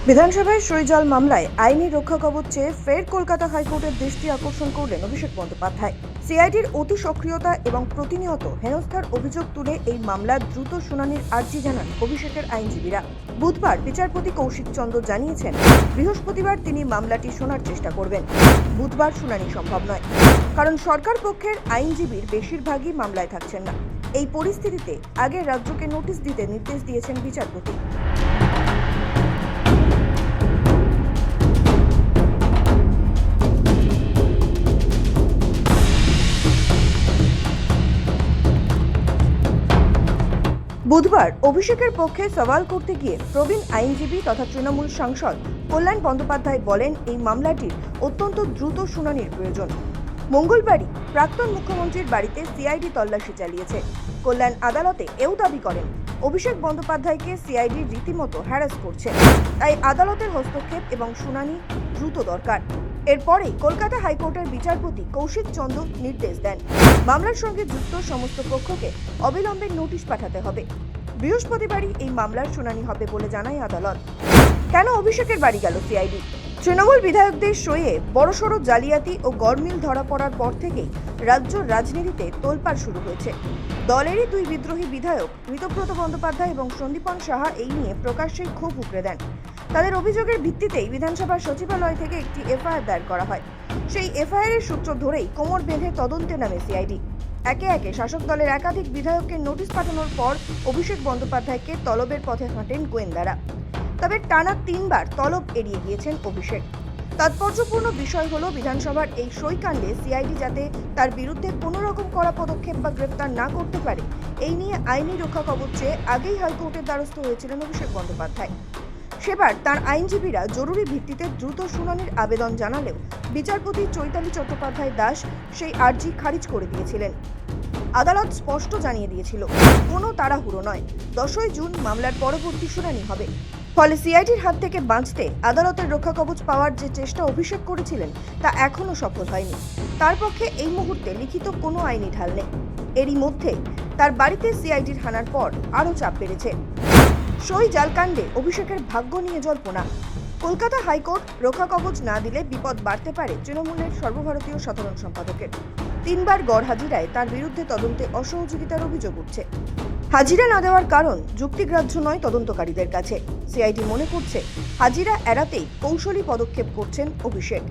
বিধানসভায় সইজল মামলায় আইনি রক্ষা কবচ চেয়ে ফের কলকাতা হাইকোর্টের দৃষ্টি আকর্ষণ করলেন অভিষেক বন্দ্যোপাধ্যায়। সিআইডির অতি সক্রিয়তা এবং প্রতিনিয়ত হেনস্থার অভিযোগ তুলে এই মামলার দ্রুত শুনানির আর্জি জানান অভিষেকের আইনজীবীরা। বুধবার বিচারপতি কৌশিক চন্দ্র জানিয়েছেন, বৃহস্পতিবার তিনি মামলাটি শোনার চেষ্টা করবেন। বুধবার শুনানি সম্ভব নয়, কারণ সরকার পক্ষের আইনজীবীর বেশিরভাগই মামলায় থাকছেন না। এই পরিস্থিতিতে আগে রাজ্যকে নোটিশ দিতে নির্দেশ দিয়েছেন বিচারপতি। বুধবার অভিষেকের পক্ষে সওয়াল করতে গিয়ে প্রবীণ আইনজীবী তথা তৃণমূল সাংসদ কল্যাণ বন্দ্যোপাধ্যায় বলেন, এই মামলাটির অত্যন্ত দ্রুত শুনানির প্রয়োজন। মঙ্গলবারই প্রাক্তন মুখ্যমন্ত্রীর বাড়িতে সিআইডি তল্লাশি চালিয়েছে। কল্যাণ আদালতে এও দাবি করেন, অভিষেক বন্দ্যোপাধ্যায়কে সিআইডি রীতিমতো হ্যারাস করছে, তাই আদালতের হস্তক্ষেপ এবং শুনানি দ্রুত দরকার। এরপরেই কলকাতা হাইকোর্টের বিচারপতি কৌশিক চন্দ্র নির্দেশ দেন, মামলার সঙ্গে যুক্ত সমস্ত পক্ষকে অবিলম্বে নোটিশ পাঠাতে হবে। বৃহস্পতিবারই এই মামলার শুনানি হবে বলে জানায় আদালত। কেন অভিষেকের বাড়ি গেল সিআইডি? তৃণমূল বিধায়কদের সইয়ে বড়সড় জালিয়াতি ও গড়মিল ধরা পড়ার পর থেকেই রাজ্য রাজনীতিতে তোলপাড় শুরু হয়েছে। দলেরই দুই বিদ্রোহী বিধায়ক ঋতব্রত বন্দ্যোপাধ্যায় এবং সন্দীপন সাহা এই নিয়ে প্রকাশ্যেই ক্ষোভ উগরে দেন। তাদের অভিযোগের ভিত্তিতেই বিধানসভার সচিবালয় থেকে একটি এফআইআর দায়ের করা হয়। সেই এফআইআর এর সূত্র ধরেই কোমর বেঁধে তদন্তে নামে সিআইডি। একে একে শাসক দলের একাধিক বিধায়ককে নোটিশ পাঠানোর পর অভিষেক বন্দ্যোপাধ্যায়কে তলবের পথে হাঁটেন গোয়েন্দারা। তবে টানা 3 বার তলব এড়িয়ে গিয়েছেন অভিষেক। তাৎপর্যপূর্ণ বিষয় হলো, বিধানসভার এই সইকাণ্ডে সিআইডি যাতে তার বিরুদ্ধে কোনো রকম কড়া পদক্ষেপ বা গ্রেফতার না করতে পারে, এই নিয়ে আইনি রক্ষা কবচ চেয়ে আগেই হাইকোর্টের দ্বারস্থ হয়েছিলেন অভিষেক বন্দ্যোপাধ্যায়। সেবার তার আইনজীবীরা জরুরি ভিত্তিতে দ্রুত শুনানির আবেদন জানালেও বিচারপতি চৈতালি চট্টোপাধ্যায় দাস সেই আর্জি খারিজ করে দিয়েছিলেন। আদালত স্পষ্ট জানিয়ে দিয়েছিল, কোনো তাড়াহুড়ো নয়, 10ই জুন মামলার পরবর্তী শুনানি হবে। ফলে সিআইডির হাত থেকে বাঁচতে আদালতের রক্ষা কবচ পাওয়ার যে চেষ্টা অভিষেক করেছিলেন তা এখনও সফল হয়নি। তার পক্ষে এই মুহূর্তে লিখিত কোনো আইনি ঢাল নেই। এরই মধ্যে তার বাড়িতে সিআইডির হানার পর আরও চাপ বেড়েছে। সই জালকাণ্ডে অভিষেকের ভাগ্য নিয়ে জল্পনা। কলকাতা হাইকোর্ট রক্ষা কবচ না দিলে বিপদ বাড়তে পারে তৃণমূলের সর্বভারতীয় সাধারণ সম্পাদকের। 3 বার গড় হাজিরায় তার বিরুদ্ধে তদন্তে অসহযোগিতার অভিযোগ উঠছে। হাজিরা না দেওয়ার কারণ যুক্তিগ্রাহ্য নয় তদন্তকারীদের কাছে। সিআইডি মনে করছে হাজিরা এড়াতেই কৌশলী পদক্ষেপ করছেন অভিষেক।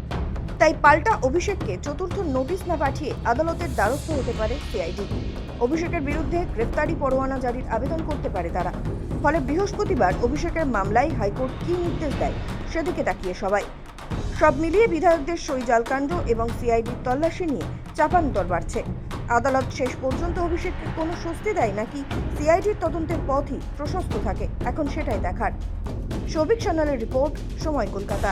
তাই পাল্টা অভিষেককে চতুর্থ নোটিশ না পাঠিয়ে আদালতের দ্বারস্থ হতে পারে সিআইডি। অভিষেকের বিরুদ্ধে গ্রেফতারি পরোয়ানা জারির আবেদন করতে পারে তারা। ফলে বৃহস্পতিবার অভিষেকের মামলায় হাইকোর্ট কী নির্দেশ দেয় সেদিকে তাকিয়ে সবাই। সব মিলিয়ে বিধায়কদের সই জালকাণ্ড এবং সিআইডির তল্লাশি নিয়ে চাপান্তর বাড়ছে। আদালত শেষ পর্যন্ত অভিষেককে কোনো স্বস্তি দেয় নাকি সিআইডির তদন্তের পথই প্রশস্ত থাকে, এখন সেটাই দেখার। সৌভিক সান্যালের রিপোর্ট, সময়, কলকাতা।